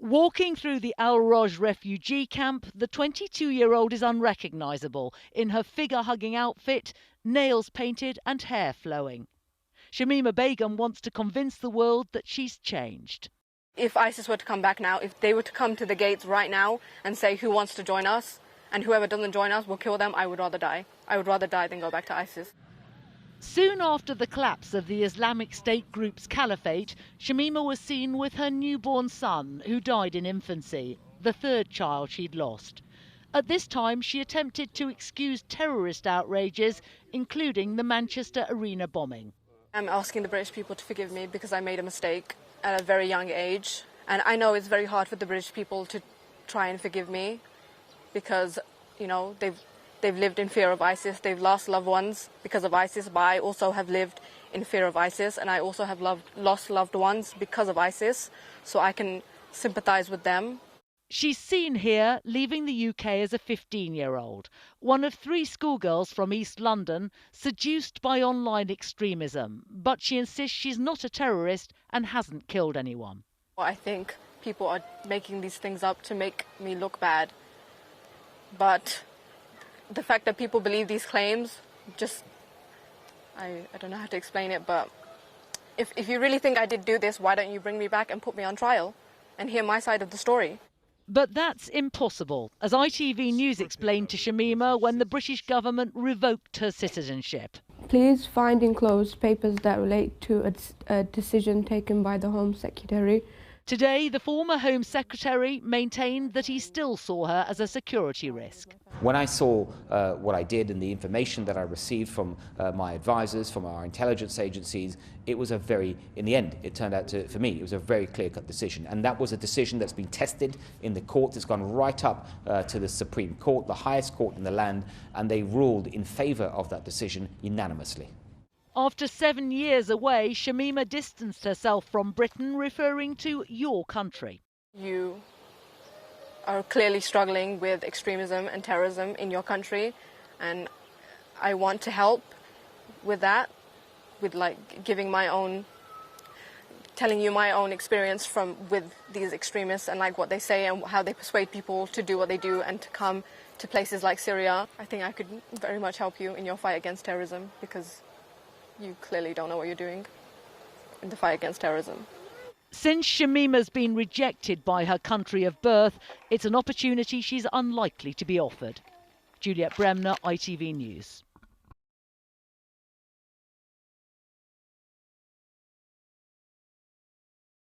Walking through the Al-Roj refugee camp, the 22-year-old is unrecognisable in her figure-hugging outfit, nails painted and hair flowing. Shamima Begum wants to convince the world that she's changed. If ISIS were to come back now, if they were to come to the gates right now and say who wants to join us, and whoever doesn't join us, we'll kill them, I would rather die. I would rather die than go back to ISIS. Soon after the collapse of the Islamic State group's caliphate, Shamima was seen with her newborn son, who died in infancy, the third child she'd lost. At this time, she attempted to excuse terrorist outrages, including the Manchester Arena bombing. I'm asking the British people to forgive me because I made a mistake at a very young age. And I know it's very hard for the British people to try and forgive me because, you know, they've lived in fear of ISIS. They've lost loved ones because of ISIS, but I also have lived in fear of ISIS, and I also have lost loved ones because of ISIS, so I can sympathise with them. She's seen here leaving the UK as a 15-year-old, one of 3 schoolgirls from East London, seduced by online extremism. But she insists she's not a terrorist and hasn't killed anyone. I think people are making these things up to make me look bad. But the fact that people believe these claims, I don't know how to explain it, but if you really think I did do this, why don't you bring me back and put me on trial and hear my side of the story? But that's impossible, as ITV News explained to Shamima when the British government revoked her citizenship. Please find enclosed papers that relate to a decision taken by the Home Secretary. Today, the former Home Secretary maintained that he still saw her as a security risk. When I saw what I did and the information that I received from my advisors, from our intelligence agencies, it was in the end, it turned out for me, it was a very clear-cut decision. And that was a decision that's been tested in the courts. It's gone right up to the Supreme Court, the highest court in the land, and they ruled in favour of that decision unanimously. After 7 years away, Shamima distanced herself from Britain, referring to your country. You are clearly struggling with extremism and terrorism in your country, and I want to help with that, with telling you my own experience with these extremists and what they say and how they persuade people to do what they do and to come to places like Syria. I think I could very much help you in your fight against terrorism, because you clearly don't know what you're doing in the fight against terrorism. Since Shamima's been rejected by her country of birth, it's an opportunity she's unlikely to be offered. Juliet Bremner, ITV News.